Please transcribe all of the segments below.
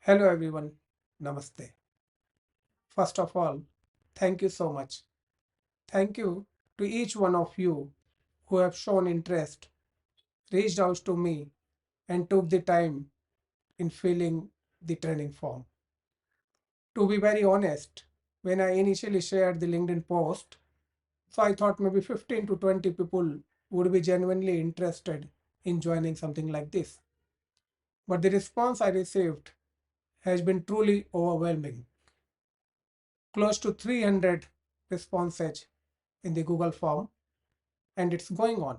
Hello everyone, Namaste. First of all, thank you so much. Thank you to each one of you who have shown interest, reached out to me, and took the time in filling the training form. To be very honest, when I initially shared the LinkedIn post, so I thought maybe 15 to 20 people would be genuinely interested in joining something like this. But the response I received has been truly overwhelming. Close to 300 responses in the Google form, and it's going on.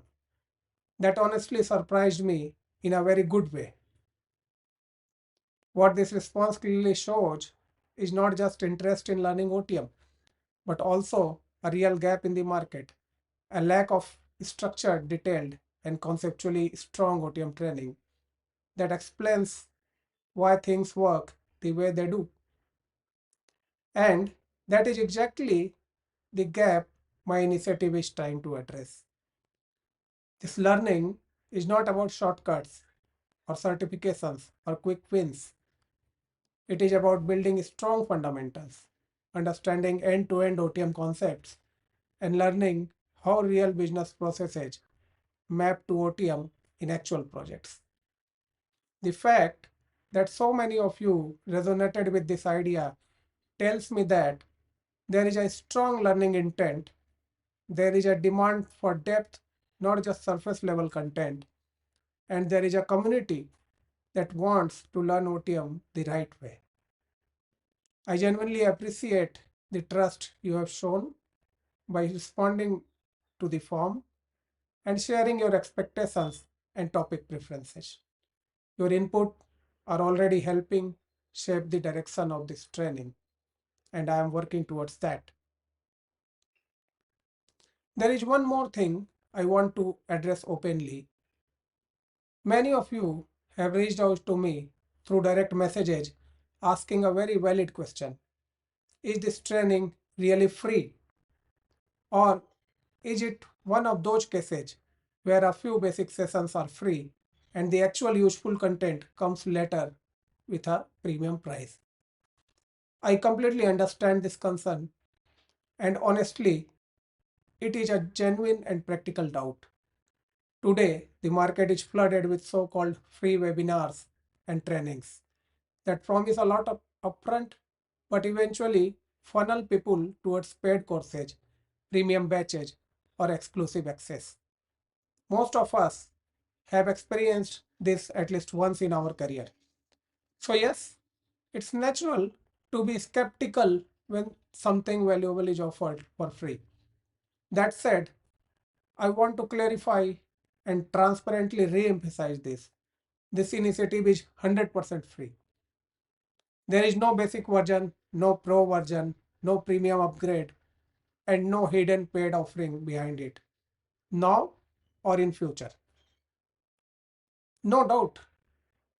That honestly surprised me in a very good way. What this response clearly shows is not just interest in learning OTM, but also a real gap in the market, a lack of structured, detailed, and conceptually strong OTM training that explains why things work the way they do. And that is exactly the gap my initiative is trying to address. This learning is not about shortcuts or certifications or quick wins. It is about building strong fundamentals, understanding end-to-end OTM concepts, and learning how real business processes map to OTM in actual projects. The fact that so many of you resonated with this idea tells me that there is a strong learning intent, there is a demand for depth, not just surface level content, and there is a community that wants to learn OTM the right way. I genuinely appreciate the trust you have shown by responding to the form and sharing your expectations and topic preferences. Your input are already helping shape the direction of this training, and I am working towards that. There is one more thing I want to address openly. Many of you have reached out to me through direct messages asking a very valid question. Is this training really free? Or is it one of those cases where a few basic sessions are free and the actual useful content comes later with a premium price? I completely understand this concern, and honestly, it is a genuine and practical doubt. Today, the market is flooded with so called free webinars and trainings that promise a lot of upfront but eventually funnel people towards paid courses, premium batches, or exclusive access. Most of us have experienced this at least once in our career. So, yes, it's natural to be skeptical when something valuable is offered for free. That said, I want to clarify and transparently re emphasize this. This initiative is 100% free. There is no basic version, no pro version, no premium upgrade, and no hidden paid offering behind it, now or in future. No doubt,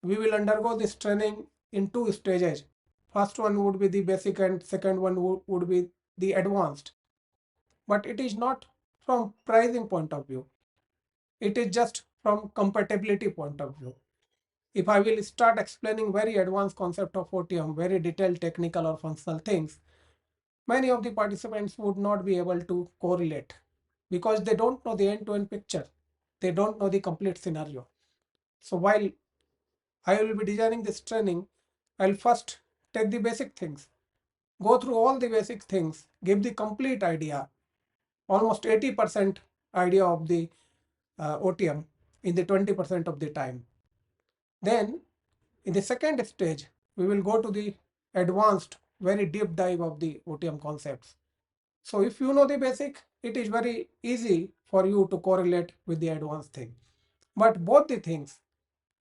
we will undergo this training in two stages. First one would be the basic and second one would be the advanced. But it is not from pricing point of view. It is just from compatibility point of view. If I will start explaining very advanced concept of OTM, very detailed technical or functional things, many of the participants would not be able to correlate because they don't know the end-to-end picture. They don't know the complete scenario. So while I will be designing this training, I'll first take the basic things, go through all the basic things, give the complete idea, almost 80% idea of the OTM in the 20% of the time. Then in the second stage, we will go to the advanced, very deep dive of the OTM concepts. So if you know the basic, it is very easy for you to correlate with the advanced thing. But both the things,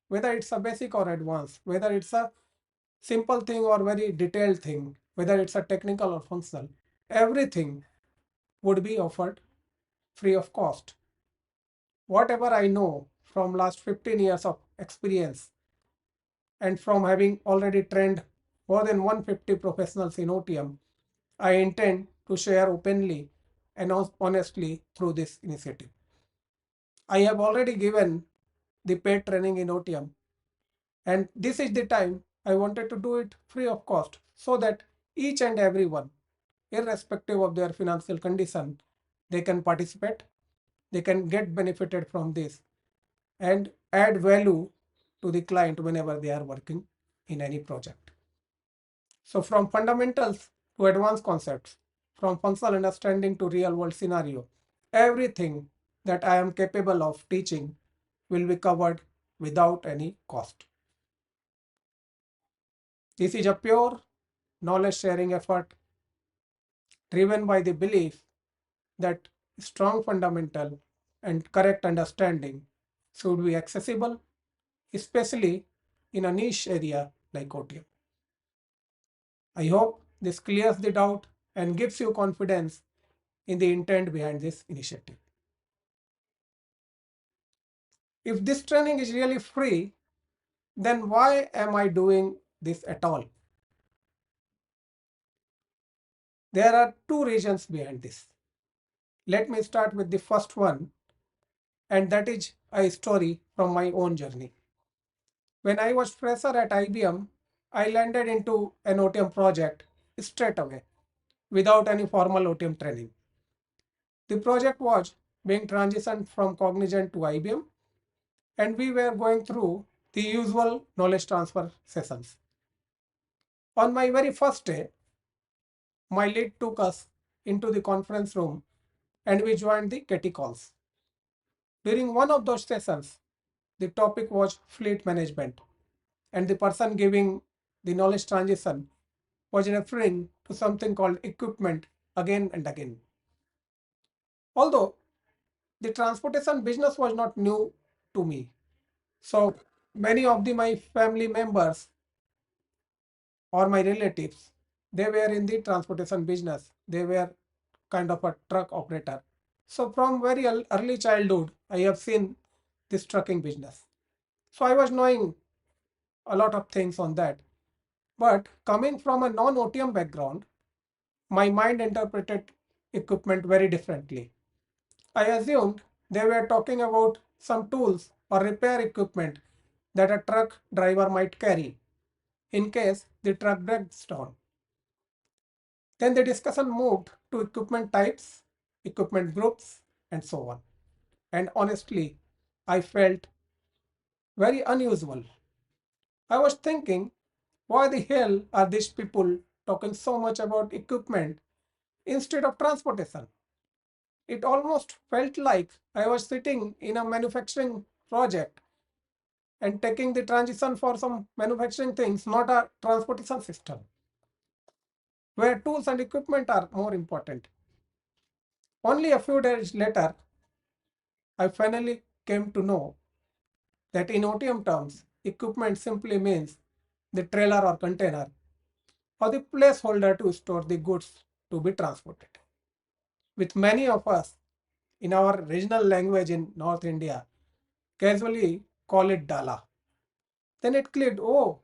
whether it's a basic or advanced, whether it's a simple thing or very detailed thing, whether it's a technical or functional, everything would be offered free of cost. Whatever I know from last 15 years of experience and from having already trained more than 150 professionals in OTM, I intend to share openly and honestly through this initiative. I have already given the paid training in OTM, and this is the time I wanted to do it free of cost so that each and everyone, irrespective of their financial condition, they can participate, they can get benefited from this and add value to the client whenever they are working in any project. So from fundamentals to advanced concepts, from functional understanding to real world scenario, everything that I am capable of teaching will be covered without any cost. This is a pure knowledge sharing effort driven by the belief that strong fundamental and correct understanding should be accessible, especially in a niche area like OTM. I hope this clears the doubt and gives you confidence in the intent behind this initiative. If this training is really free, then why am I doing this at all? There are two reasons behind this. Let me start with the first one, and that is a story from my own journey. When I was fresher at IBM, I landed into an OTM project straight away without any formal OTM training. The project was being transitioned from Cognizant to IBM, and we were going through the usual knowledge transfer sessions. On my very first day, my lead took us into the conference room and we joined the Getty calls. During one of those sessions, the topic was fleet management, and the person giving the knowledge transition was referring to something called equipment again and again. Although the transportation business was not new to me, so many of my family members or my relatives, they were in the transportation business. They were kind of a truck operator. So from very early childhood, I have seen this trucking business. So I was knowing a lot of things on that. But coming from a non-OTM background, my mind interpreted equipment very differently. I assumed they were talking about some tools or repair equipment that a truck driver might carry in case the truck breaks down. Then the discussion moved to equipment types, equipment groups, and so on. And honestly, I felt very unusual. I was thinking, why the hell are these people talking so much about equipment instead of transportation? It almost felt like I was sitting in a manufacturing project and taking the transition for some manufacturing things, not a transportation system, where tools and equipment are more important. Only a few days later, I finally came to know that in OTM terms, equipment simply means the trailer or container or the placeholder to store the goods to be transported. With many of us in our regional language in North India, casually call it Dala. Then it clicked, oh,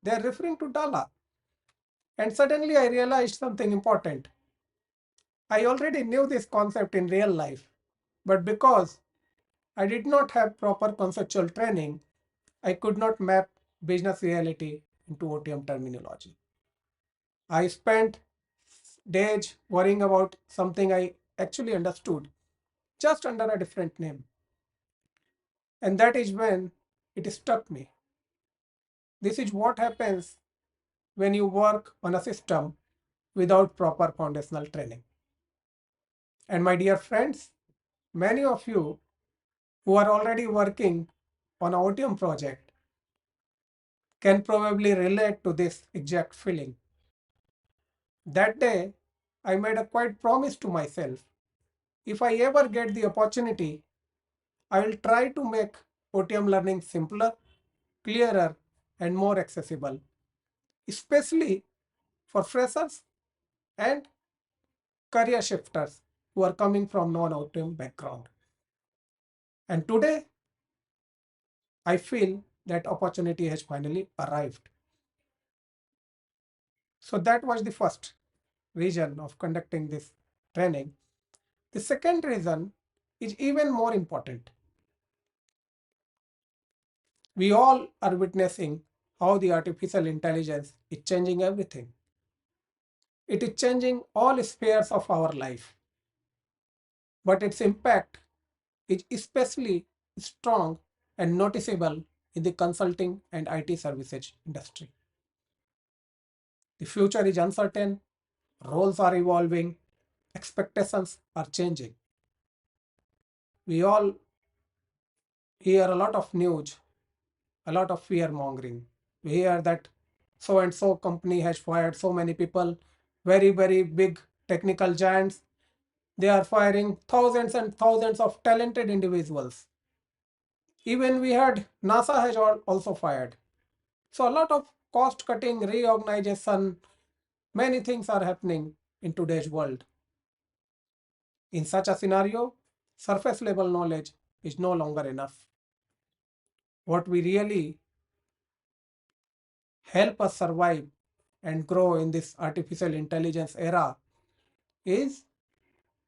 they are referring to Dala. And suddenly I realized something important. I already knew this concept in real life, but because I did not have proper conceptual training, I could not map business reality into OTM terminology. I spent days worrying about something I actually understood, just under a different name. And that is when it struck me. This is what happens when you work on a system without proper foundational training. And my dear friends, many of you who are already working on an OTM project can probably relate to this exact feeling. That day, I made a quiet promise to myself. If I ever get the opportunity, I will try to make OTM learning simpler, clearer, and more accessible, especially for freshers and career shifters who are coming from non-OTM background. And today, I feel that opportunity has finally arrived. So that was the first reason of conducting this training. The second reason is even more important. We all are witnessing how the artificial intelligence is changing everything. It is changing all spheres of our life, but its impact is especially strong and noticeable in the consulting and IT services industry. The future is uncertain, roles are evolving, expectations are changing. We all hear a lot of news, a lot of fear mongering. We hear that so and so company has fired so many people, very, very big technical giants. They are firing thousands and thousands of talented individuals. Even we had NASA has also fired. So a lot of cost cutting, reorganization, many things are happening in today's world. In such a scenario, surface level knowledge is no longer enough. What we really help us survive and grow in this artificial intelligence era is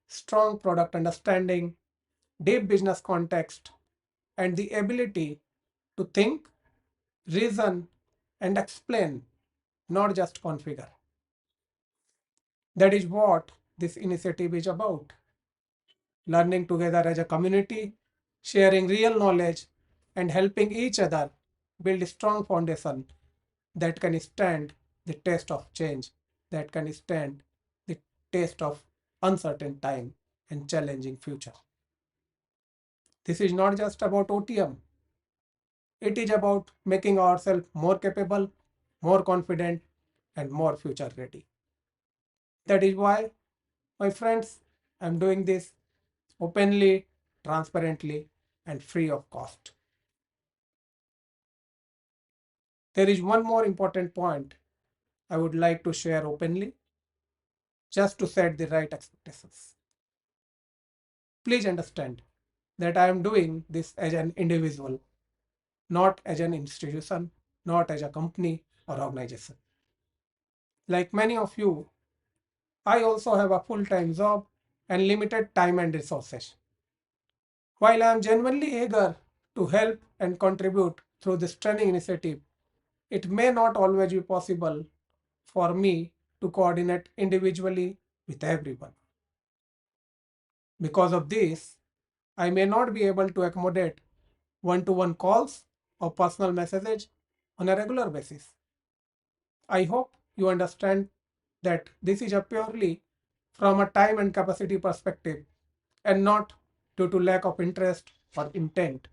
strong product understanding, deep business context, and the ability to think, reason, and explain, not just configure. That is what this initiative is about. Learning together as a community, sharing real knowledge, and helping each other build a strong foundation that can stand the test of change, that can stand the test of uncertain time and challenging future. This is not just about OTM, it is about making ourselves more capable, more confident, and more future ready. That is why, my friends, I'm doing this openly, transparently, and free of cost. There is one more important point I would like to share openly, just to set the right expectations. Please understand that I am doing this as an individual, not as an institution, not as a company or organization. Like many of you, I also have a full-time job and limited time and resources. While I am genuinely eager to help and contribute through this training initiative, it may not always be possible for me to coordinate individually with everyone. Because of this, I may not be able to accommodate one-to-one calls or personal messages on a regular basis. I hope you understand that this is a purely from a time and capacity perspective and not due to lack of interest or intent.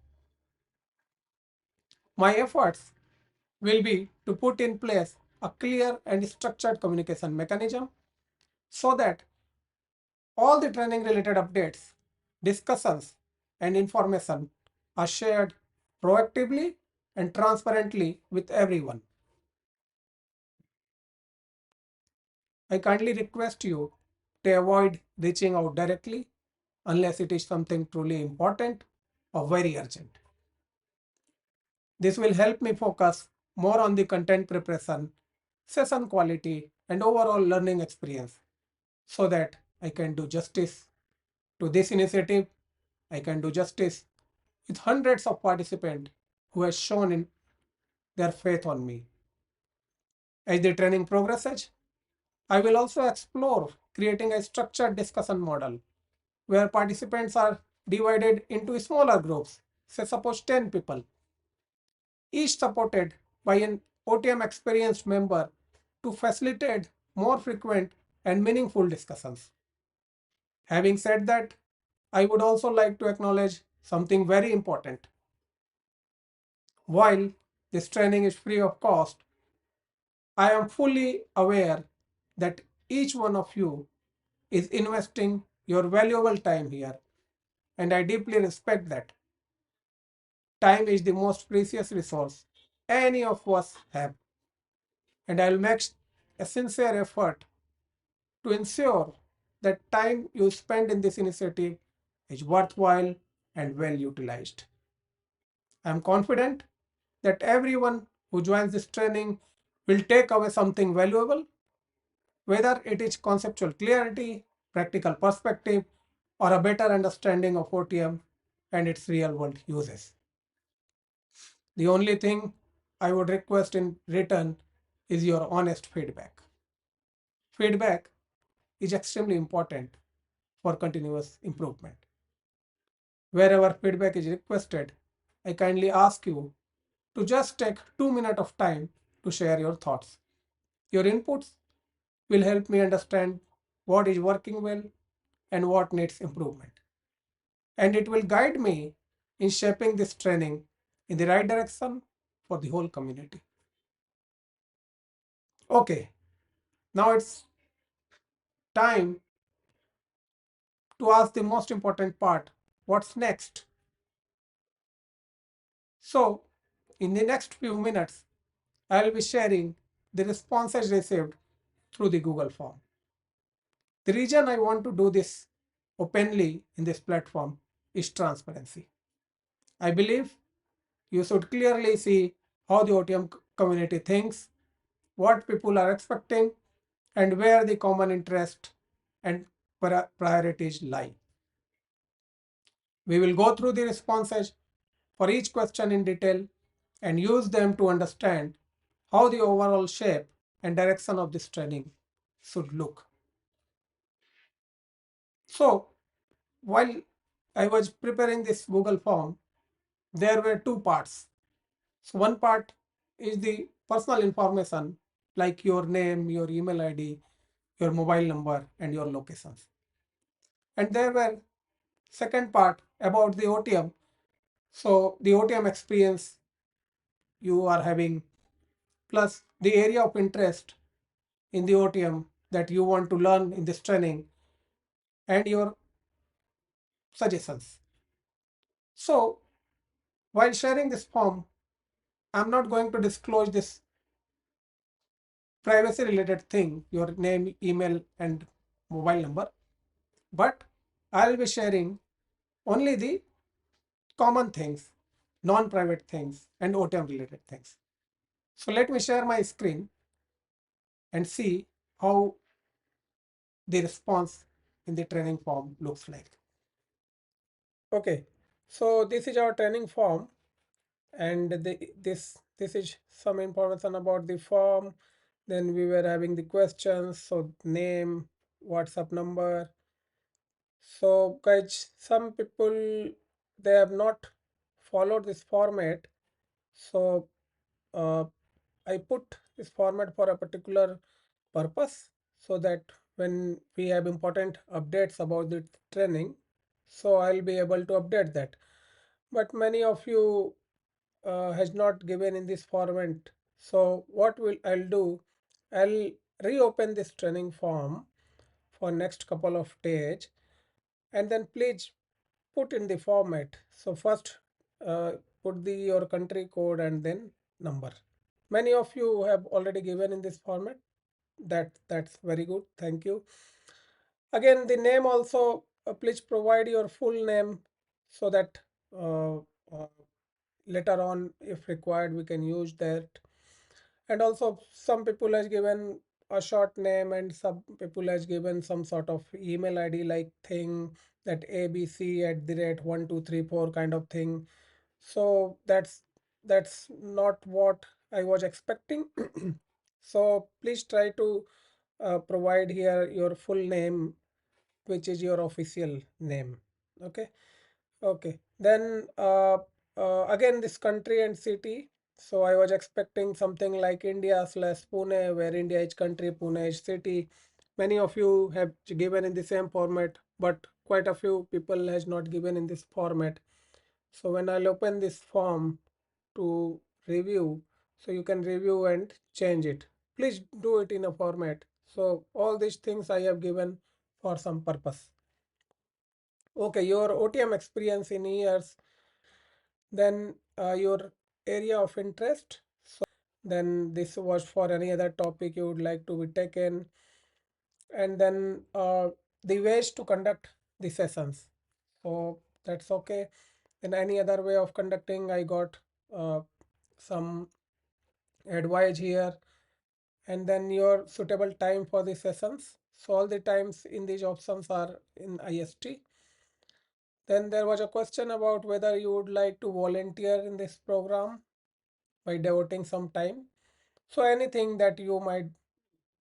My efforts will be to put in place a clear and structured communication mechanism so that all the training related updates, discussions, and information are shared proactively and transparently with everyone. I kindly request you to avoid reaching out directly unless it is something truly important or very urgent. This will help me focus more on the content preparation, session quality, and overall learning experience so that I can do justice to this initiative. I can do justice with hundreds of participants who have shown in their faith on me. As the training progresses, I will also explore creating a structured discussion model where participants are divided into smaller groups, say suppose 10 people, each supported by an OTM experienced member to facilitate more frequent and meaningful discussions. Having said that, I would also like to acknowledge something very important. While this training is free of cost, I am fully aware that each one of you is investing your valuable time here, and I deeply respect that. Time is the most precious resource any of us have, and I'll make a sincere effort to ensure that time you spend in this initiative is worthwhile and well utilized. I am confident that everyone who joins this training will take away something valuable, whether it is conceptual clarity, practical perspective, or a better understanding of OTM and its real world uses. The only thing I would request in return is your honest feedback. Feedback is extremely important for continuous improvement. Wherever feedback is requested, I kindly ask you to just take 2 minutes of time to share your thoughts. Your inputs will help me understand what is working well and what needs improvement. And it will guide me in shaping this training in the right direction for the whole community. Okay, now it's time to ask the most important part, what's next? So, in the next few minutes, I will be sharing the responses received through the Google form. The reason I want to do this openly in this platform is transparency. I believe you should clearly see how the OTM community thinks, what people are expecting, and where the common interest and priorities lie. We will go through the responses for each question in detail and use them to understand how the overall shape and direction of this training should look. So, while I was preparing this Google form, there were two parts. So, one part is the personal information like your name, your email ID, your mobile number, and your locations. And there were second part about the OTM. So, the OTM experience you are having, plus the area of interest in the OTM that you want to learn in this training, and your suggestions. So, while sharing this form, I'm not going to disclose this privacy related thing, your name, email, and mobile number, but I'll be sharing only the common things, non-private things, and OTM related things. So let me share my screen and see how the response in the training form looks like. Okay, so this is our training form, and this is some information about the form. Then we were having the questions, so name, WhatsApp number. So guys, some people they have not followed this format. So uh, I put this format for a particular purpose so that when we have important updates about the training, so I'll be able to update that. But many of you has not given in this format. So what will I'll do? I'll reopen this training form for next couple of days, and then please put in the format. So first uh, put the your country code and then number. Many of you have already given in this format. That's very good. Thank you. Again, the name also, please provide your full name so that uh, uh, later on, if required, we can use that. And also, some people has given a short name, and some people has given some sort of email ID like thing that abc at the rate 1234 kind of thing. So that's not what I was expecting. So please try to provide here your full name, which is your official name. Okay. Okay. Then again this country and city. So I was expecting something like India slash Pune, where India is country, Pune is city. Many of you have given in the same format, but quite a few people has not given in this format. So when I'll open this form to review, so you can review and change it. Please do it in a format. So all these things I have given for some purpose. Okay, your OTM experience in years, then your area of interest. Then this was for any other topic you would like to be taken, and then the ways to conduct the sessions. So that's okay. In any other way of conducting, I got uh, some advice here, and then your suitable time for the sessions. So all the times in these options are in IST. Then there was a question about whether you would like to volunteer in this program. by devoting some time. So anything that you might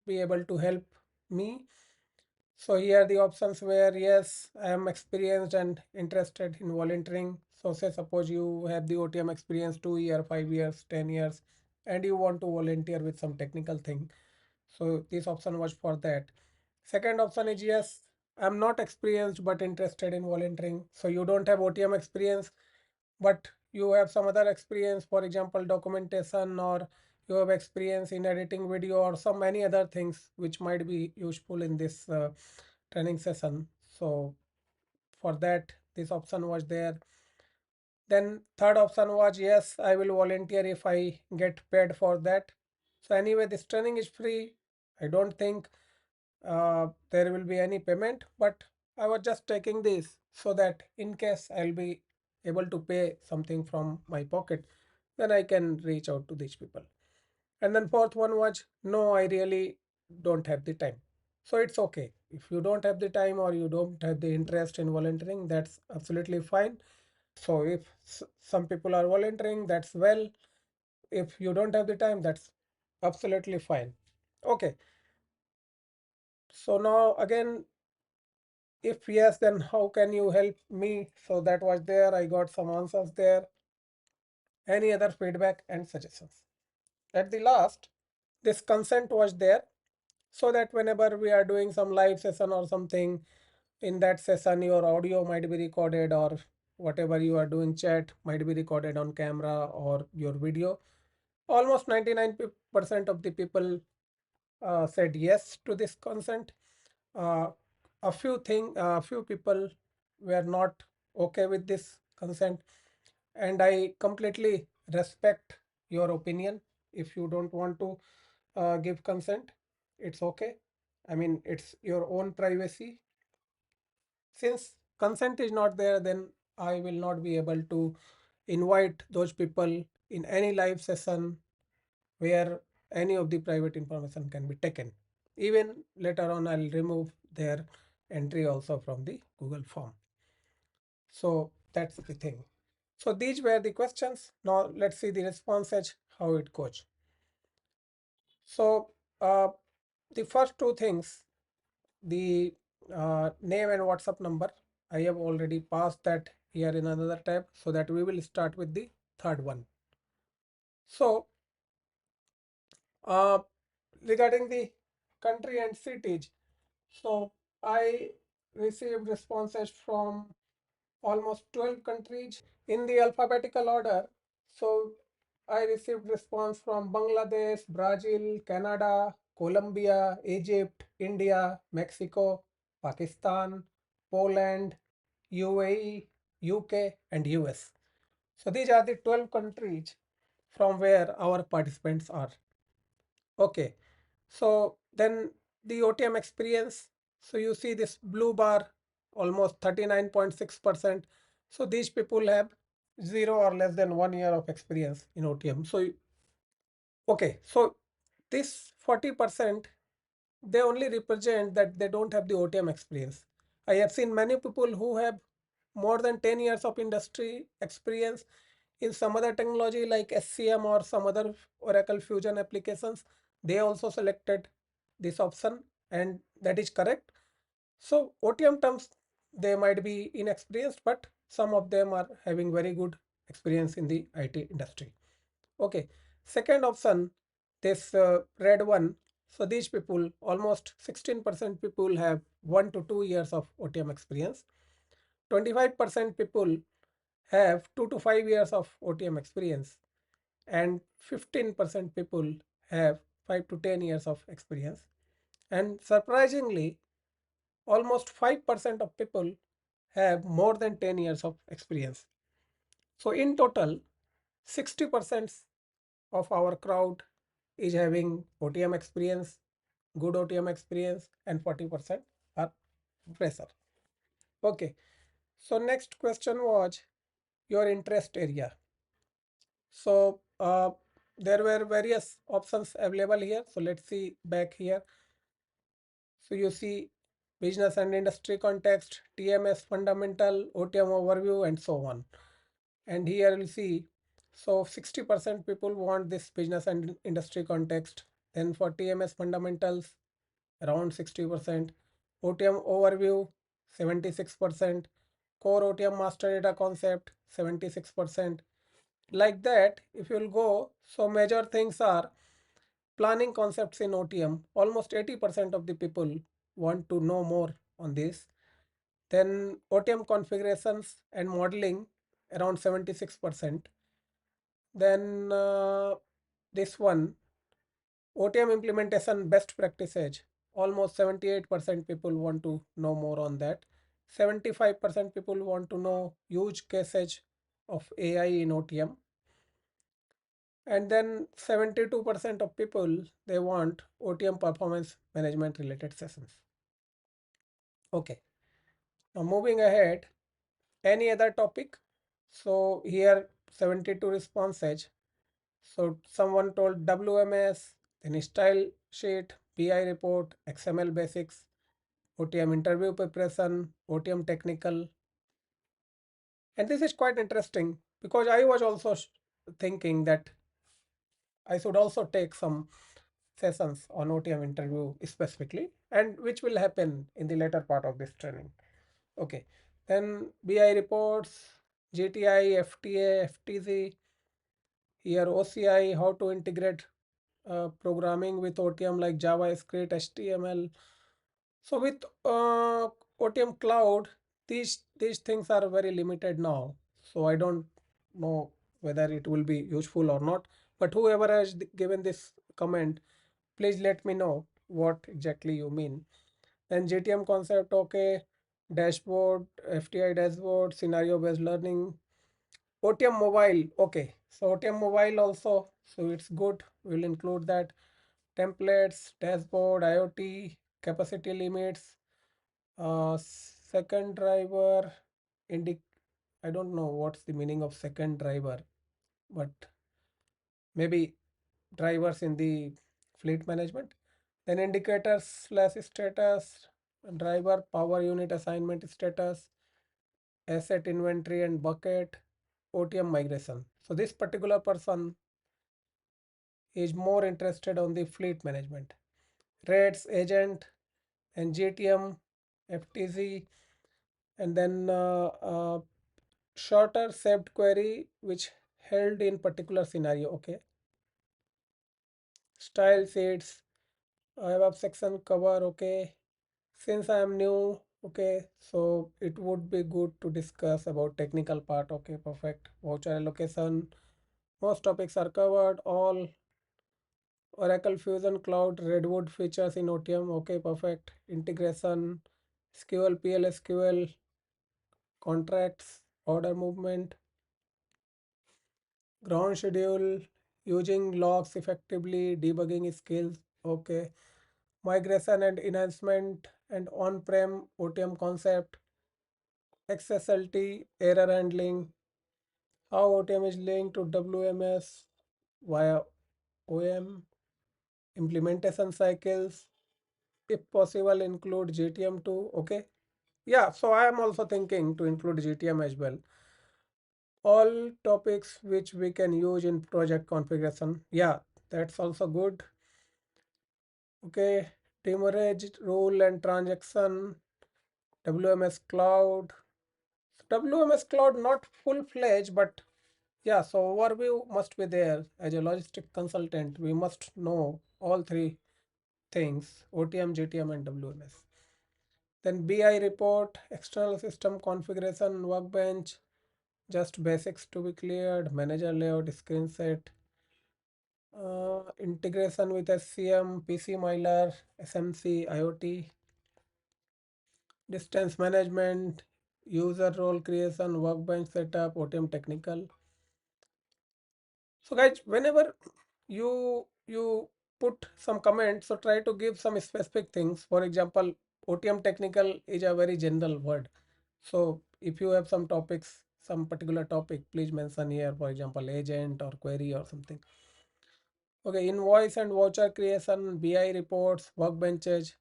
be able to help me. So here are the options where yes, I am experienced and interested in volunteering. So say suppose you have the OTM experience 2 year, 5 years, 10 years, and you want to volunteer with some technical thing. So this option was for that. Second option is yes, I'm not experienced but interested in volunteering. So you don't have OTM experience, but you have some other experience, for example, documentation, or you have experience in editing video or some many other things which might be useful in this training session. So for that, this option was there. Then third option was yes, I will volunteer if I get paid for that. So anyway, this training is free. I don't think there will be any payment, but I was just taking this so that in case I'll be able to pay something from my pocket, then I can reach out to these people. And then fourth one was no, I really don't have the time. So it's okay. If you don't have the time or you don't have the interest in volunteering, that's absolutely fine. So if some people are volunteering, that's well. If you don't have the time, that's absolutely fine. Okay. So now again, if yes, then how can you help me? So that was there. I got some answers there. Any other feedback and suggestions? At the last, this consent was there so that whenever we are doing some live session or something, in that session, your audio might be recorded, or whatever you are doing chat might be recorded on camera or your video. Almost 99% of the people said yes to this consent. Uh, a few people were not okay with this consent, and I completely respect your opinion. If you don't want to give consent, it's okay. I mean, it's your own privacy. Since consent is not there, then I will not be able to invite those people in any live session where any of the private information can be taken. Even later on, I'll remove their entry also from the Google form. So that's the thing. So these were the questions. Now let's see the responses, how it goes. So uh, the first two things, the name and WhatsApp number, I have already passed that here in another tab, so that we will start with the third one. So uh, regarding the country and cities, so I received responses from almost 12 countries in the alphabetical order. So I received response from Bangladesh, Brazil, Canada, Colombia, Egypt, India, Mexico, Pakistan, Poland, UAE, UK, and US. So these are the 12 countries from where our participants are. Okay, so then the OTM experience. So you see this blue bar, almost 39.6%. So these people have 0 or less than 1 year of experience in OTM. So, okay, so this 40%, they only represent that they don't have the OTM experience. I have seen many people who have more than 10 years of industry experience in some other technology like SCM or some other Oracle Fusion applications. They also selected this option, and that is correct. So OTM terms, they might be inexperienced, but some of them are having very good experience in the IT industry. Okay, second option, this red one. So these people, almost 16% people have 1 to 2 years of OTM experience. 25% people have 2 to 5 years of OTM experience, and 15% people have 5 to 10 years of experience. And surprisingly, almost 5% of people have more than 10 years of experience. So in total, 60% of our crowd is having OTM experience, good OTM experience, and 40% are fresher. Okay, so next question was your interest area. So there were various options available here. So let's see back here. So you see business and industry context, TMS fundamental, OTM overview, and so on. And here you'll see So 60% people want this business and industry context. Then for TMS fundamentals, around 60%. OTM overview, 76%. Core OTM master data concept, 76%. Like that, if you'll go, so major things are planning concepts in OTM. Almost 80% of the people want to know more on this. Then OTM configurations and modeling, around 76%. Then this one, OTM implementation best practices, almost 78% people want to know more on that. 75% people want to know use cases of AI in OTM. And then 72% of people, they want OTM performance management related sessions. Okay, now moving ahead, any other topic? So here 72 responses. So someone told WMS, then style sheet, BI report, XML basics, OTM interview preparation, OTM technical. And this is quite interesting because I was also thinking that I should also take some sessions on OTM interview specifically, and which will happen in the later part of this training. Okay, then BI reports, GTI, FTA, FTZ, here OCI, how to integrate programming with OTM like JavaScript, HTML. So with OTM Cloud, these things are very limited now. So I don't know whether it will be useful or not. But whoever has given this comment, please let me know what exactly you mean. Then GTM concept, okay. Dashboard, FTI dashboard, scenario based learning, OTM mobile, okay. So OTM mobile also, so it's good. We'll include that. Templates, dashboard, IoT, capacity limits, second driver, indic. I don't know what's the meaning of second driver, but maybe drivers in the fleet management. Then indicators slash status, driver power unit assignment status, asset inventory and bucket, OTM migration. So this particular person is more interested on the fleet management. Rates, agent, and GTM, FTZ, and then shorter saved query which held in particular scenario. Okay, style sheets, I have section cover. Okay, since I am new, okay, so it would be good to discuss about technical part. Okay, perfect. Voucher allocation, most topics are covered. All Oracle Fusion Cloud Redwood features in OTM. Okay, perfect. Integration, SQL, PLSQL, contracts, order movement, ground schedule, using logs effectively, debugging skills. Okay, migration and enhancement and on-prem OTM concept, XSLT, error handling, how OTM is linked to WMS via OM, implementation cycles, if possible include GTM too. Okay, yeah, so I am also thinking to include GTM as well. All topics which we can use in project configuration. Yeah, that's also good. Okay, demurrage rule and transaction, WMS cloud. WMS cloud not full-fledged, but yeah, so overview must be there. As a logistic consultant, we must know all three things, OTM, GTM, and WMS. Then BI report, external system configuration, workbench, just basics to be cleared, manager layout, screen set, integration with SCM, PC Miler, SMC, IoT, distance management, user role creation, workbench setup, OTM technical. So guys, whenever you put some comments, so try to give some specific things. For example, OTM technical is a very general word. So if you have some topics, some particular topic, please mention here, for example, agent or query or something. Okay, invoice and voucher creation, BI reports, workbenches,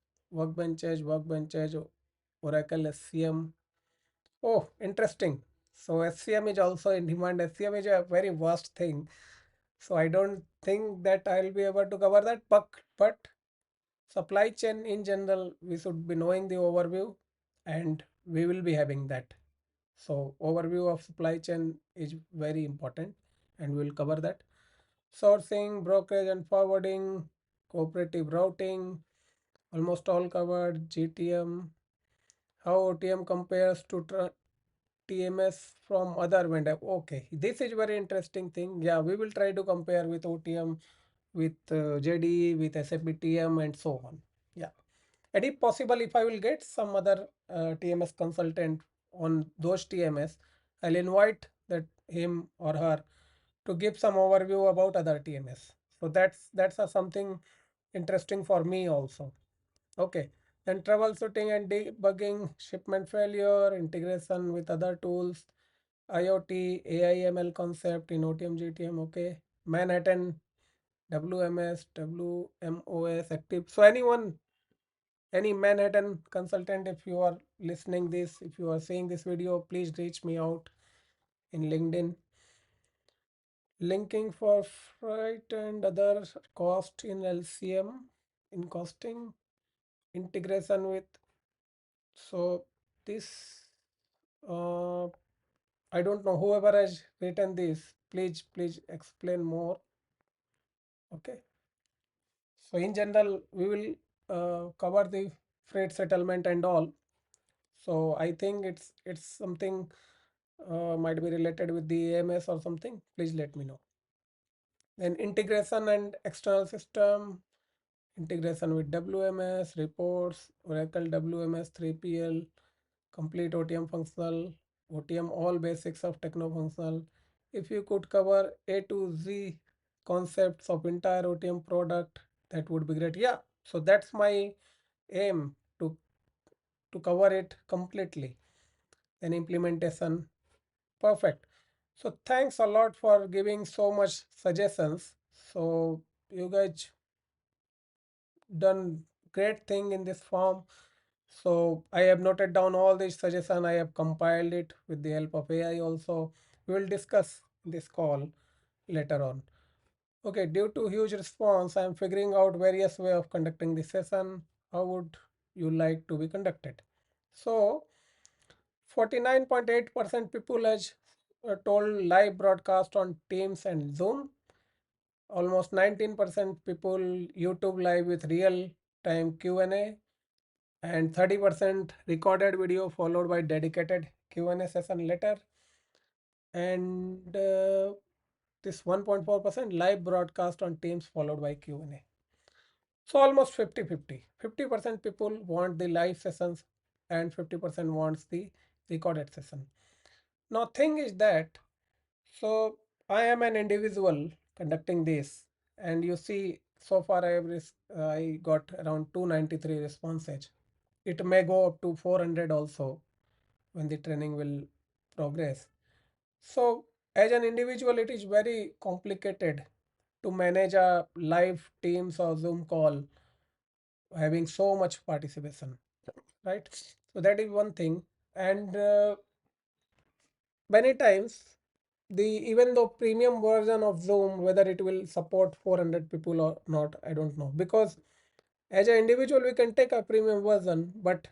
Oracle SCM. Oh, interesting. So SCM is also in demand. SCM is a very vast thing. So I don't think that I'll be able to cover that. But supply chain in general, we should be knowing the overview, and we will be having that. So overview of supply chain is very important, and we'll cover that. Sourcing, brokerage and forwarding, cooperative routing, almost all covered. GTM, how OTM compares to TMS from other vendor. Okay, this is very interesting thing. Yeah, we will try to compare with OTM, with JD, with SAP TM and so on. Yeah. And if possible, if I will get some other TMS consultant on those TMS, I'll invite that him or her to give some overview about other TMS. So that's something interesting for me also. Okay. Then troubleshooting and debugging, shipment failure, integration with other tools, IoT, AI/ML concept in OTM, GTM. Okay. Manhattan, WMS, WMOS active. So anyone, any Manhattan consultant, if you are listening this, if you are seeing this video, please reach me out in LinkedIn. Linking for freight and other cost in LCM, in costing, integration with. So this, uh, I don't know, whoever has written this, please explain more. Okay. So in general, we will cover the freight settlement and all. So I think it's something might be related with the AMS or something. Please let me know. Then integration and external system, integration with WMS, reports, Oracle WMS 3PL, complete OTM functional, OTM all basics of Techno-Functional. If you could cover A to Z concepts of entire OTM product, that would be great. Yeah, so that's my aim to cover it completely. Then implementation, perfect. So thanks a lot for giving so much suggestions. So you guys done great thing in this form. So I have noted down all these suggestions. I have compiled it with the help of AI also. We will discuss this call later on. Okay, due to huge response, I am figuring out various way of conducting this session. How would you like to be conducted? So 49.8% people has told live broadcast on Teams and Zoom. Almost 19% people YouTube live with real time Q&A, and 30% recorded video followed by dedicated Q&A session later, and this 1.4% live broadcast on Teams followed by Q&A. So almost 50-50. 50% people want the live sessions and 50% wants the recorded session. Now thing is that, so I am an individual conducting this, and you see so far I got around 293 responses. It may go up to 400 also when the training will progress. So as an individual, it is very complicated to manage a live Teams or Zoom call having so much participation, right? So that is one thing. And many times, the even though premium version of Zoom, whether it will support 400 people or not, I don't know, because as an individual we can take a premium version, but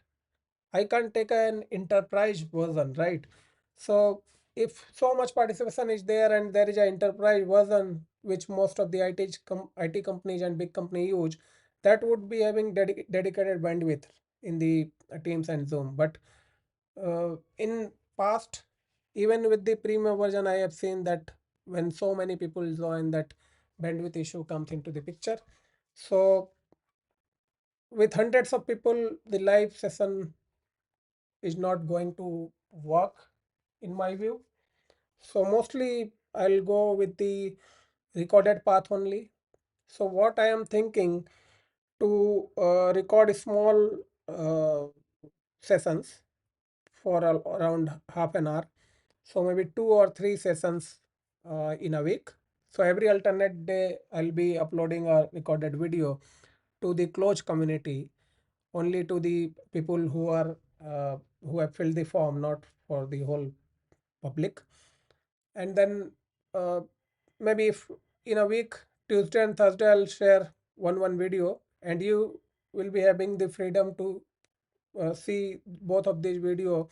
I can't take an enterprise version, right? So if so much participation is there and there is an enterprise version which most of the IT companies and big company use, that would be having dedicated bandwidth in the Teams and Zoom. But in past, even with the premium version, I have seen that when so many people join, that bandwidth issue comes into the picture. So with hundreds of people, the live session is not going to work in my view. So mostly I'll go with the recorded path only. So what I am thinking, to record small sessions for around half an hour. So maybe 2 or 3 sessions in a week. So every alternate day I'll be uploading a recorded video to the closed community, only to the people who are who have filled the form, not for the whole public. And then maybe if in a week, Tuesday and Thursday, I'll share one video, and you will be having the freedom to see both of these video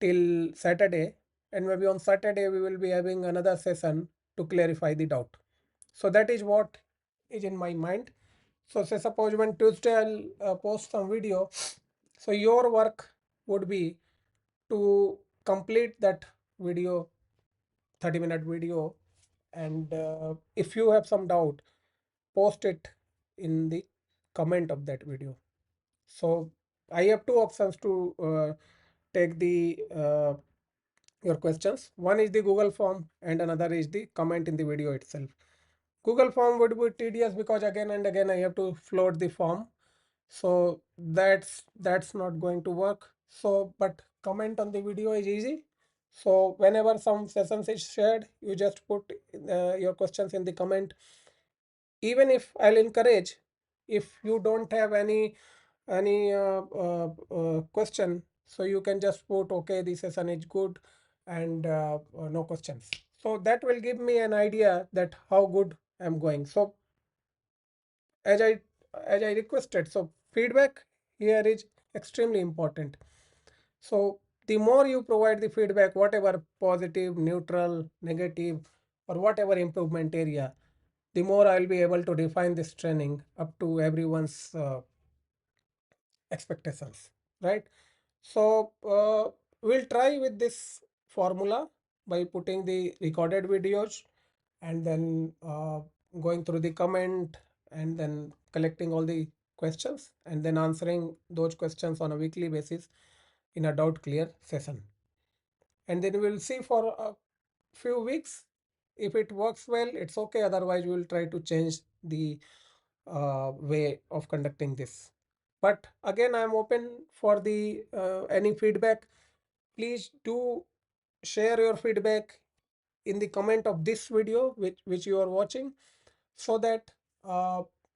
till Saturday. And maybe on Saturday we will be having another session to clarify the doubt. So that is what is in my mind. So say suppose when Tuesday I'll post some video, so your work would be to complete that video, 30-minute video, and if you have some doubt, post it in the comment of that video. So I have two options to take the your questions. One is the Google form and another is the comment in the video itself. Google form would be tedious because again and again I have to float the form. So that's not going to work. So but comment on the video is easy. So whenever some sessions is shared, you just put your questions in the comment. Even if I'll encourage, if you don't have any question, so you can just put okay, this session is good, and no questions. So that will give me an idea that how good I'm going. So as I requested, so feedback here is extremely important. So the more you provide the feedback, whatever positive, neutral, negative, or whatever improvement area, the more I'll be able to refine this training up to everyone's expectations, right? So we'll try with this formula by putting the recorded videos and then going through the comment and then collecting all the questions and then answering those questions on a weekly basis in a doubt clear session. And then we'll see for a few weeks. If it works well, it's okay. Otherwise, we'll try to change the way of conducting this. But again, I'm open for the any feedback. Please do share your feedback in the comment of this video which you are watching, so that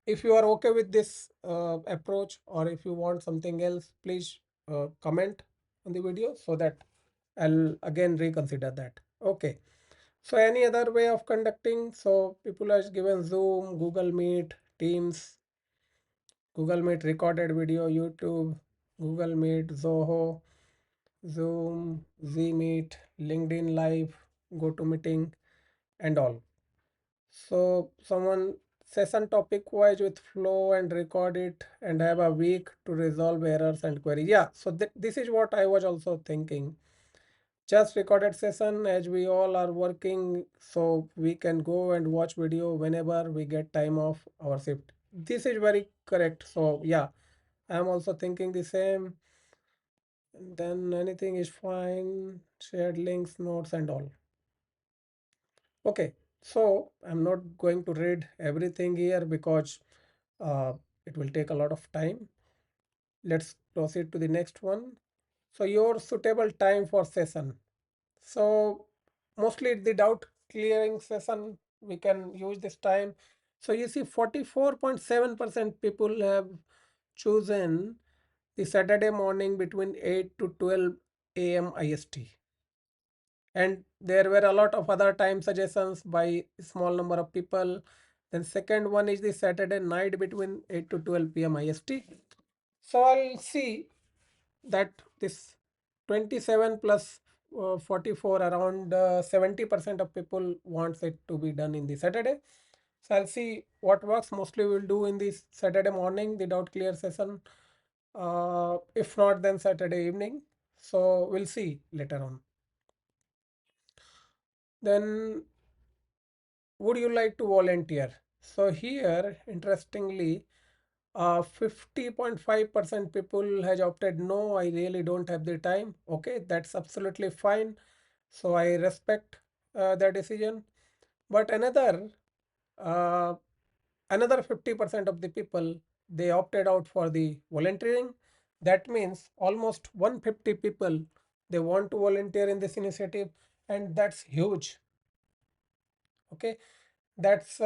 if you are okay with this approach, or if you want something else, please comment on the video so that I'll again reconsider that. Okay. So any other way of conducting? So people has given Zoom, Google Meet, Teams, Google Meet recorded video, YouTube, Google Meet, Zoho, Zoom, Zmeet, LinkedIn Live, GoToMeeting, and all. So someone session topic wise with flow and record it and have a week to resolve errors and queries. Yeah, so this is what I was also thinking. Just recorded session as we all are working, so we can go and watch video whenever we get time off our shift. This is very correct. So yeah, I'm also thinking the same. And then anything is fine, shared links, notes and all. Okay, so I'm not going to read everything here because uh, it will take a lot of time. Let's proceed to the next one. So your suitable time for session. So mostly the doubt clearing session, we can use this time. So you see 44.7% people have chosen the Saturday morning between 8 to 12 a.m. IST. And there were a lot of other time suggestions by small number of people. Then second one is the Saturday night between 8 to 12 p.m. IST. So I'll see that this 27 plus 44, around 70% of people wants it to be done in the Saturday. So I'll see what works. Mostly we'll do in this Saturday morning, the doubt clear session. If not, then Saturday evening. So we'll see later on. Then would you like to volunteer? So here, interestingly, 50.5% people has opted no, I really don't have the time. Okay, that's absolutely fine. So I respect their decision. But uh, another 50% of the people, they opted out for the volunteering. That means almost 150 people, they want to volunteer in this initiative, and that's huge. Okay, that's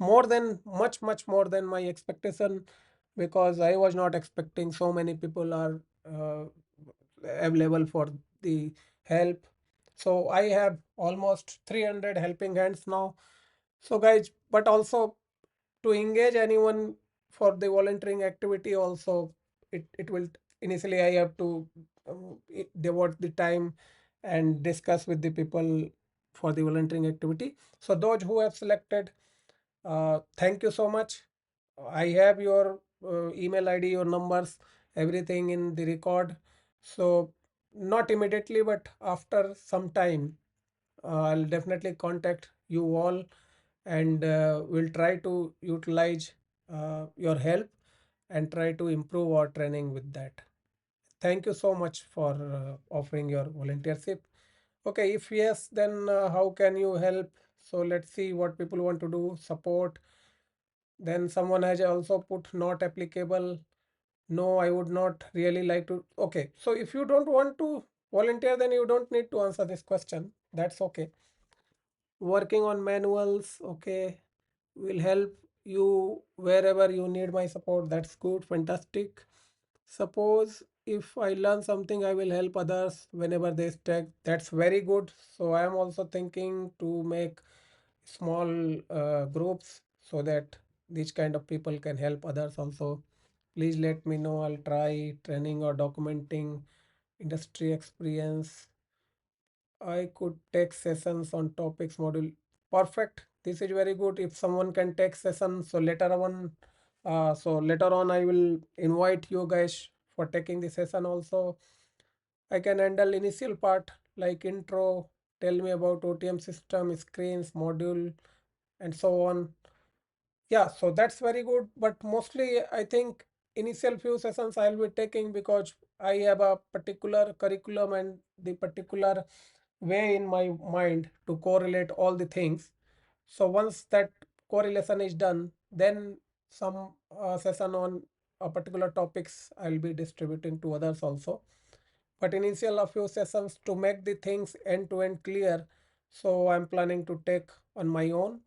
more than much more than my expectation, because I was not expecting so many people are available for the help. So I have almost 300 helping hands now. So guys, but also to engage anyone for the volunteering activity also, it will initially I have to devote the time and discuss with the people for the volunteering activity. So those who have selected, thank you so much. I have your email ID, your numbers, everything in the record. So not immediately, but after some time, I'll definitely contact you all, and we'll try to utilize your help and try to improve our training with that. Thank you so much for offering your volunteership. Okay, if yes, then how can you help? So let's see what people want to do. Support. Then someone has also put not applicable. No, I would not really like to. Okay, so if you don't want to volunteer, then you don't need to answer this question. That's okay. Working on manuals, okay, will help you wherever you need my support. That's good, fantastic. Suppose if I learn something, I will help others whenever they stack. That's very good. So I am also thinking to make small groups so that these kind of people can help others also. Please let me know. I'll try training or documenting industry experience. I could take sessions on topics module. Perfect. This is very good. If someone can take session, so later on I will invite you guys for taking the session also. I can handle initial part like intro, tell me about OTM system, screens, module, and so on. Yeah, so that's very good. But mostly, I think initial few sessions I'll be taking because I have a particular curriculum and the particular way in my mind to correlate all the things. So once that correlation is done, then some session on a particular topics I'll be distributing to others also. But initial a few sessions to make the things end to end clear. So I'm planning to take on my own.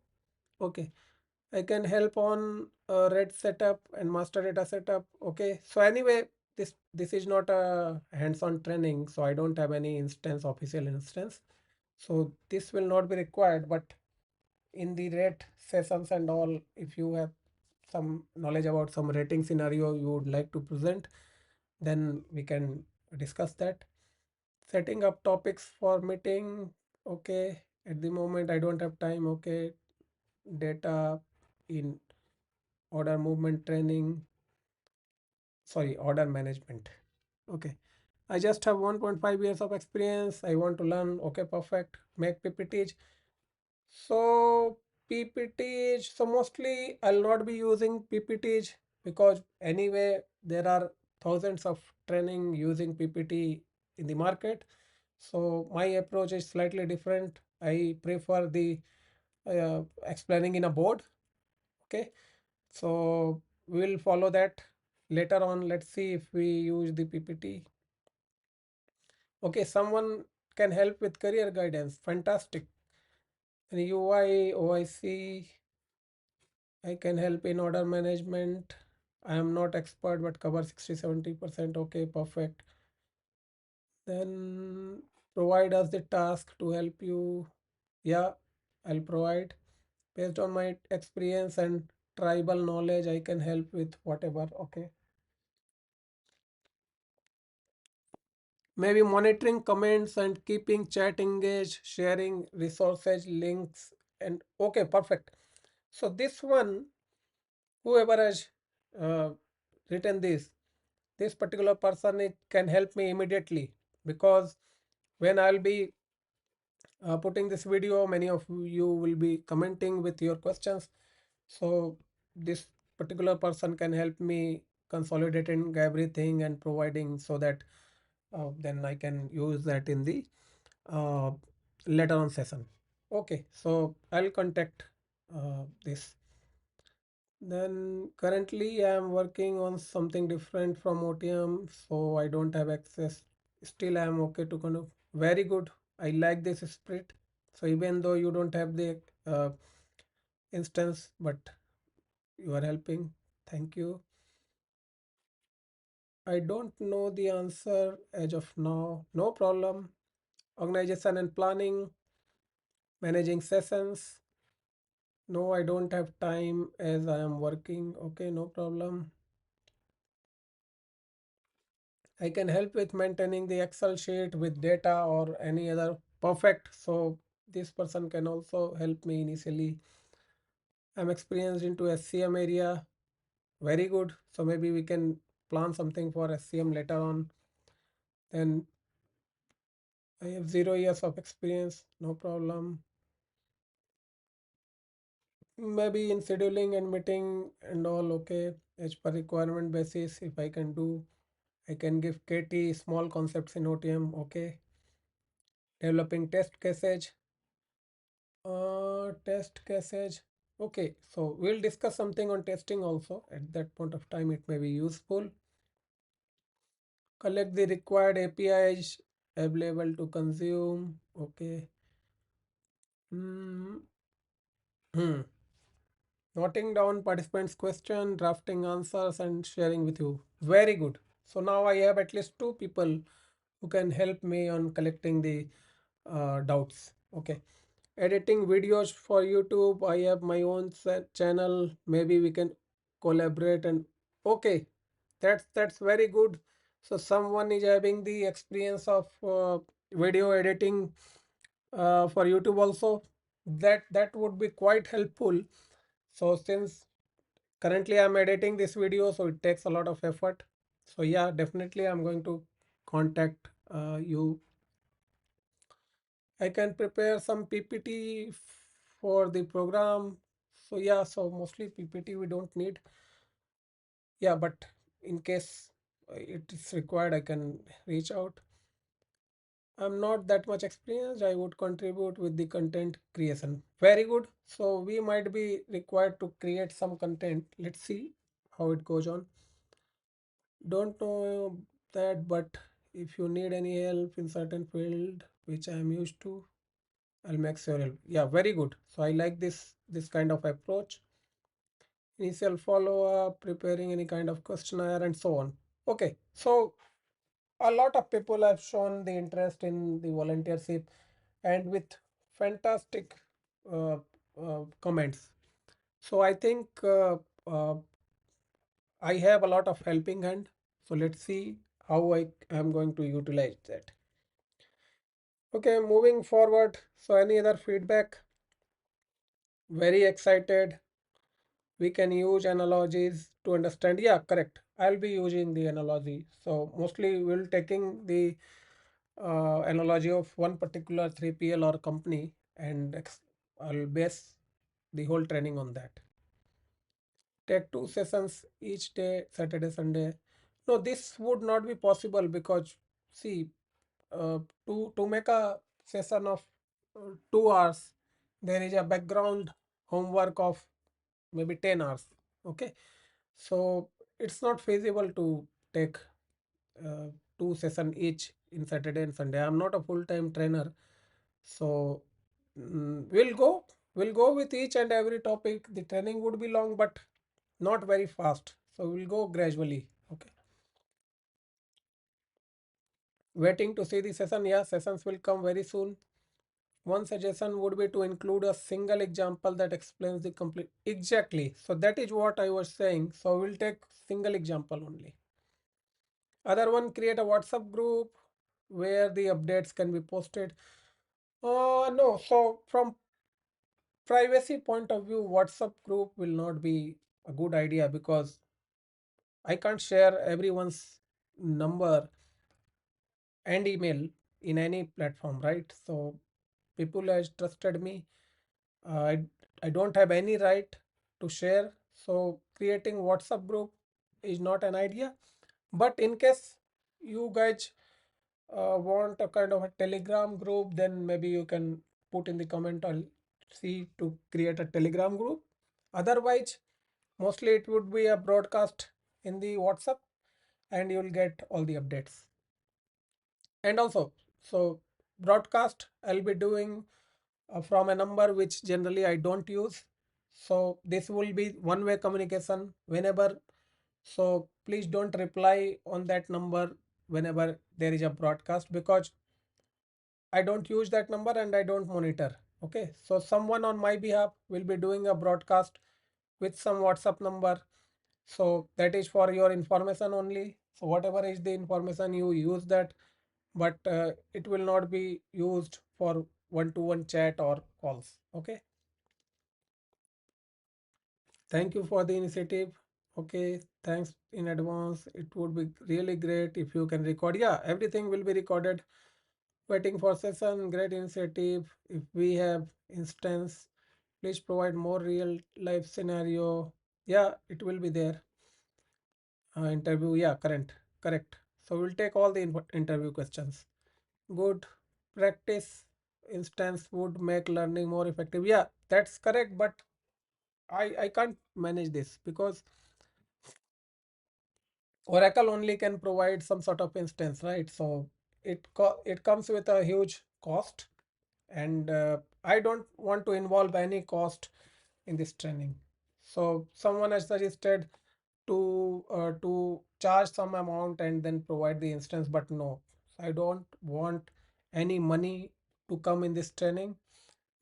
Okay. I can help on red setup and master data setup. Okay. So anyway, this is not a hands-on training, so I don't have any instance, official instance. So this will not be required, but in the rate sessions and all, if you have some knowledge about some rating scenario you would like to present, then we can discuss that. Setting up topics for meeting. Okay. At the moment, I don't have time. Okay. Data in order movement training, sorry, order management. Okay, I just have 1.5 years of experience. I want to learn. Okay, perfect. Make ppts. So ppts, so mostly I'll not be using ppts because anyway there are thousands of training using ppt in the market. So my approach is slightly different. I prefer the explaining in a board. Okay, so we will follow that later on. Let's see if we use the PPT. Okay, someone can help with career guidance. Fantastic. And UI, OIC, I can help in order management. I am not expert but cover 60-70%. Okay, perfect. Then provide us the task to help you. Yeah, I'll provide. Based on my experience and tribal knowledge, I can help with whatever. Okay. Maybe monitoring comments and keeping chat engaged, sharing resources, links, and okay, perfect. So this one, whoever has uh, written this particular person, it can help me immediately because when I'll be putting this video, many of you will be commenting with your questions. So this particular person can help me consolidating everything and providing so that then I can use that in the uh, later on session. Okay, so I'll contact this. Then currently I am working on something different from OTM, so I don't have access. Still I am okay to kind of very good. I like this spirit. So even though you don't have the instance, but you are helping. Thank you. I don't know the answer as of now. No problem. organization and planning, managing sessions. No, I don't have time as I am working. Okay, no problem. I can help with maintaining the Excel sheet with data or any other. Perfect. So this person can also help me initially. I'm experienced into SCM area. Very good. So maybe we can plan something for SCM later on. Then I have 0 years of experience. No problem. Maybe in scheduling and meeting and all. Okay. As per requirement basis, if I can do, I can give KT small concepts in OTM. Okay. Developing test cases. Test cases. Okay, so we'll discuss something on testing also. At that point of time, it may be useful. Collect the required APIs available to consume. Okay. Hmm. Hmm. Noting down participants' question, drafting answers, and sharing with you. Very good. So now I have at least two people who can help me on collecting the doubts. Okay. Editing videos for YouTube. I have my own channel. Maybe we can collaborate and okay, that's very good. So someone is having the experience of video editing for YouTube also. That would be quite helpful. So since currently I'm editing this video, so it takes a lot of effort. So yeah, definitely I'm going to contact you. I can prepare some PPT for the program. So yeah, so mostly PPT we don't need. Yeah, but in case it is required, I can reach out. I'm not that much experienced. I would contribute with the content creation. Very good. So we might be required to create some content. Let's see how it goes on. Don't know that, but if you need any help in certain field, which I am used to, I'll make sure help. Yeah, very good. So I like this kind of approach. Initial follow-up, preparing any kind of questionnaire and so on. Okay, so a lot of people have shown the interest in the volunteership and with fantastic uh, comments. So I think I have a lot of helping hand. So let's see how I am going to utilize that. Okay, moving forward. So any other feedback? Very excited. We can use analogies to understand. Yeah, correct. I'll be using the analogy. So mostly we'll taking the analogy of one particular 3PL or company and I'll base the whole training on that. Take 2 sessions each day, Saturday, Sunday. No, this would not be possible because see, to make a session of 2 hours, there is a background homework of maybe 10 hours. Okay, so it's not feasible to take uh, 2 session each in Saturday and Sunday. I'm not a full-time trainer, so we'll go with each and every topic. The training would be long, but not very fast. So we'll go gradually. Okay. Waiting to see the session. Yeah, sessions will come very soon. One suggestion would be to include a single example that explains the complete. Exactly. So that is what I was saying. So we'll take single example only. Other one, create a WhatsApp group where the updates can be posted. No. So from privacy point of view, WhatsApp group will not be a good idea because I can't share everyone's number and email in any platform, right? So people has trusted me. I don't have any right to share. So creating WhatsApp group is not an idea. But in case you guys want a kind of a Telegram group, then maybe you can put in the comment. I'll see to create a Telegram group. Otherwise, mostly it would be a broadcast in the WhatsApp and you'll get all the updates. And also, so broadcast I'll be doing from a number which generally I don't use. So this will be one-way communication whenever. So please don't reply on that number whenever there is a broadcast because I don't use that number and I don't monitor. Okay, so someone on my behalf will be doing a broadcast with some WhatsApp number. So that is for your information only. So whatever is the information, you use that, but it will not be used for one-to-one chat or calls. Okay. Thank you for the initiative. Okay, thanks in advance. It would be really great if you can record. Yeah, everything will be recorded. Waiting for session, great initiative. If we have instance, please provide more real life scenario. Yeah, it will be there. Interview, yeah, correct. So we'll take all the interview questions. Good practice instance would make learning more effective. Yeah, that's correct, but I can't manage this because Oracle only can provide some sort of instance, right? So it comes with a huge cost, and I don't want to involve any cost in this training. So someone has suggested to charge some amount and then provide the instance, but no, I don't want any money to come in this training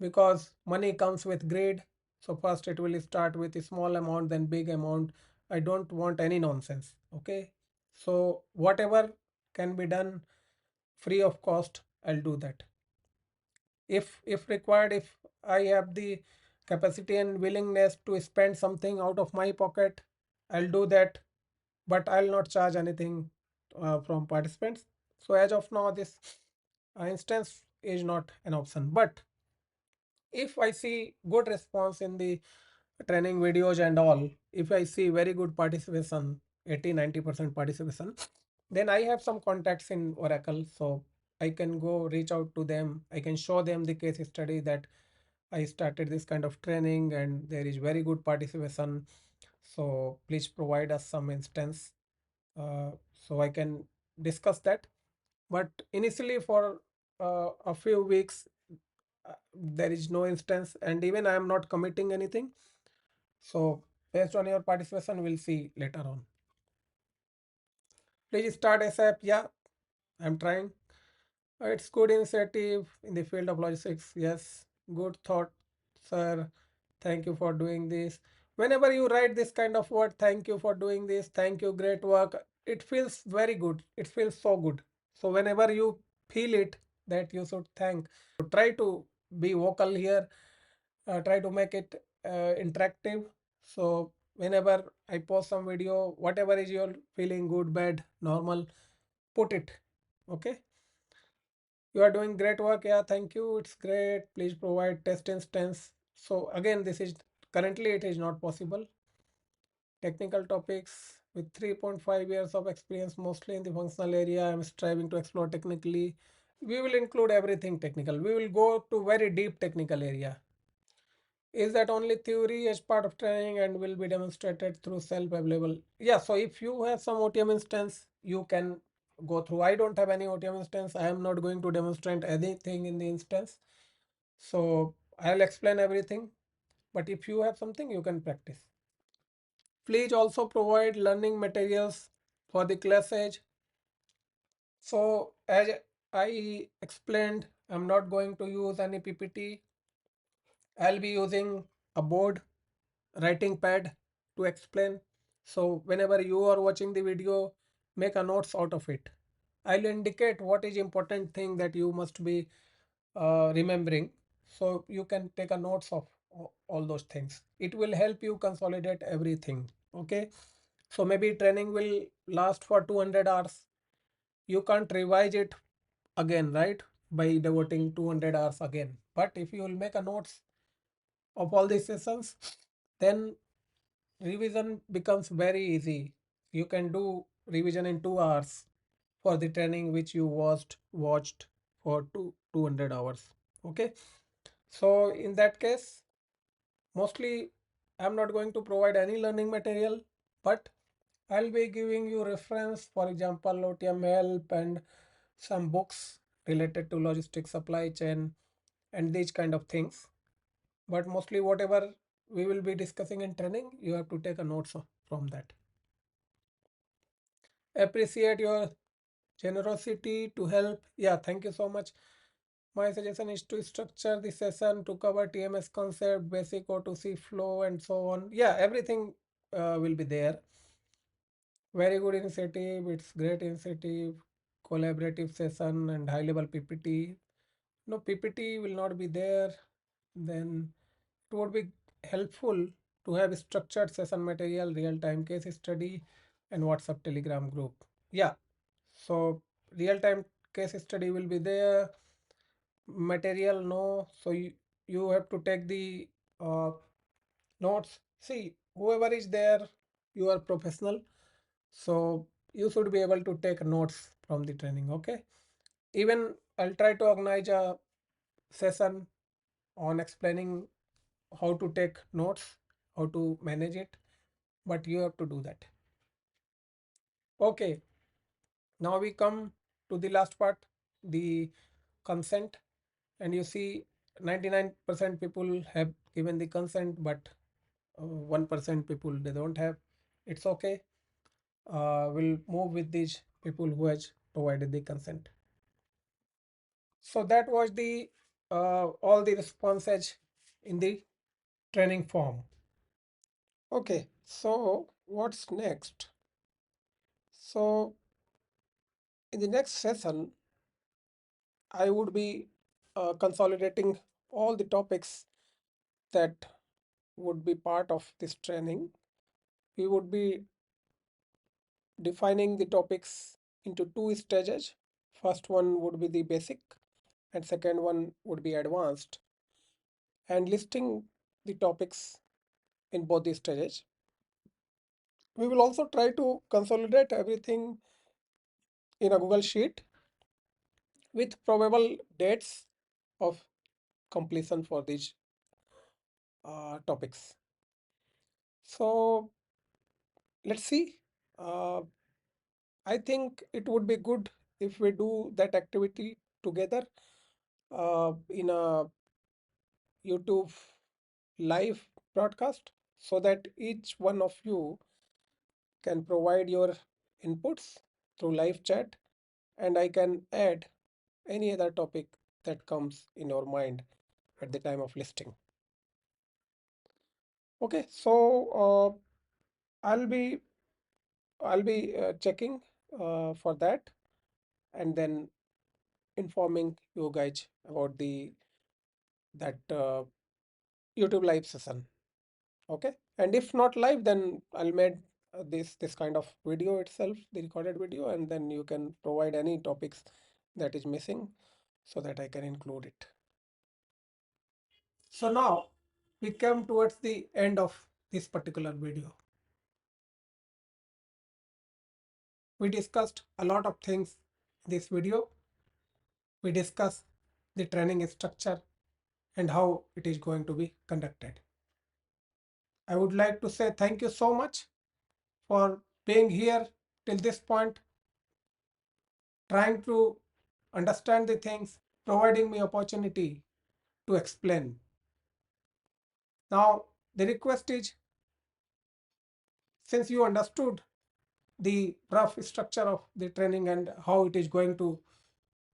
because money comes with greed. So first it will start with a small amount, then big amount. I don't want any nonsense. Okay. So whatever can be done free of cost, I'll do that. If required, if I have the capacity and willingness to spend something out of my pocket, I'll do that, but I'll not charge anything from participants. So as of now, this instance is not an option. But if I see good response in the training videos and all, if I see very good participation, 80-90% participation, then I have some contacts in Oracle. So I can go reach out to them. I can show them the case study that I started this kind of training and there is very good participation. So please provide us some instance. So I can discuss that. But initially for a few weeks, there is no instance and even I am not committing anything. So based on your participation, we'll see later on. Please start ASAP. Yeah, I'm trying. It's good initiative in the field of logistics. Yes, good thought, sir. Thank you for doing this. Whenever you write this kind of word, thank you for doing this, thank you, great work, it feels very good. It feels so good. So whenever you feel it, that you should thank. So try to be vocal here. Try to make it interactive. So whenever I post some video, whatever is your feeling, good, bad, normal, put it. Okay. You are doing great work. Yeah, thank you. It's great. Please provide test instance. So again, this is currently it is not possible. Technical topics with 3.5 years of experience, mostly in the functional area. I'm striving to explore technically. We will include everything technical. We will go to very deep technical area. Is that only theory as part of training and will be demonstrated through self-available? Yeah, so if you have some OTM instance, you can go through. I don't have any OTM instance. I am not going to demonstrate anything in the instance. So I'll explain everything. But if you have something, you can practice. Please also provide learning materials for the classes. So as I explained, I'm not going to use any PPT. I'll be using a board writing pad to explain. So whenever you are watching the video, make a notes out of it. I'll indicate what is important thing that you must be remembering. So you can take a notes of all those things. It will help you consolidate everything. Okay. So maybe training will last for 200 hours. You can't revise it again, right? By devoting 200 hours again. But if you will make a notes of all these sessions, then revision becomes very easy. You can do revision in 2 hours for the training which you watched for 200 hours. Okay. So in that case, mostly I'm not going to provide any learning material, but I'll be giving you reference, for example, OTM help and some books related to logistics, supply chain, and these kind of things. But mostly whatever we will be discussing in training, you have to take a notes from that. Appreciate your generosity to help. Yeah, thank you so much. My suggestion is to structure the session to cover TMS concept, basic O2C flow, and so on. Yeah, everything will be there. Very good initiative. It's great initiative. Collaborative session and high level PPT. No, PPT will not be there. Then it would be helpful to have structured session material, real time case study, and WhatsApp Telegram group. Yeah, so real time case study will be there. Material, no. So you have to take the uh, notes. See, whoever is there, you are professional. So you should be able to take notes from the training. Okay. Even I'll try to organize a session on explaining how to take notes, how to manage it, but you have to do that. Okay, now we come to the last part, the consent. And you see 99% people have given the consent, but 1% people they don't have. It's okay. We'll move with these people who has provided the consent. So that was the all the responses in the training form. Okay, so what's next? So in the next session, I would be consolidating all the topics that would be part of this training. We would be defining the topics into two stages. First one would be the basic, and second one would be advanced, and listing the topics in both these stages. We will also try to consolidate everything in a Google Sheet with probable dates of completion for these topics. So let's see. Uh, I think it would be good if we do that activity together in a YouTube live broadcast so that each one of you can provide your inputs through live chat, and I can add any other topic that comes in your mind at the time of listing. Okay, so I'll be checking for that and then informing you guys about the that YouTube live session. Okay, and if not live, then I'll make this kind of video itself, the recorded video, and then you can provide any topics that is missing so that I can include it. So now we come towards the end of this particular video. We discussed a lot of things in this video. We discussed the training structure and how it is going to be conducted. I would like to say thank you so much for being here till this point, trying to understand the things, providing me opportunity to explain. Now, the request is, since you understood the rough structure of the training and how it is going to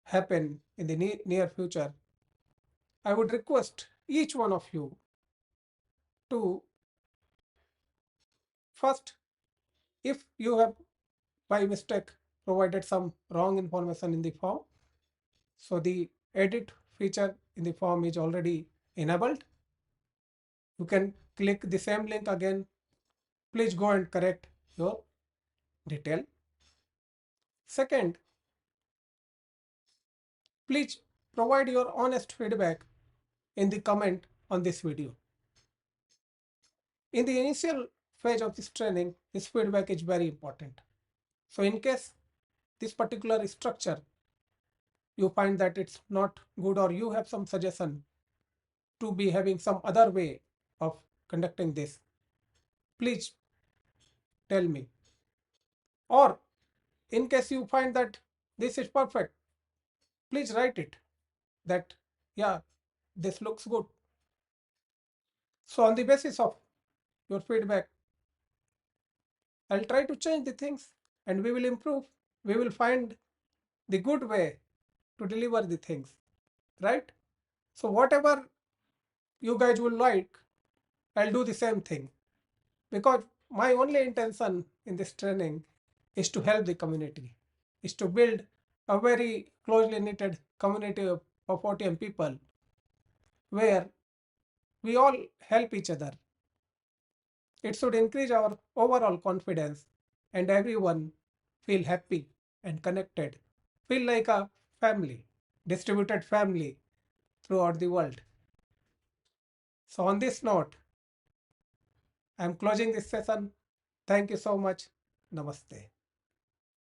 happen in the near future, I would request each one of you to first, if you have by mistake provided some wrong information in the form, so the edit feature in the form is already enabled. You can click the same link again. Please go and correct your detail. Second, please provide your honest feedback in the comment on this video. In the initial phase of this training, this feedback is very important. So in case this particular structure, you find that it's not good or you have some suggestion to be having some other way of conducting this, please tell me. Or in case you find that this is perfect, please write it that, yeah, this looks good. So on the basis of your feedback, I'll try to change the things and we will improve. We will find the good way to deliver the things. right? So whatever you guys will like, I'll do the same thing, because my only intention in this training is to help the community, is to build a very closely knitted community of OTM people where we all help each other. It should increase our overall confidence and everyone feel happy and connected, feel like a family, distributed family throughout the world. So on this note, I'm closing this session. Thank you so much. Namaste.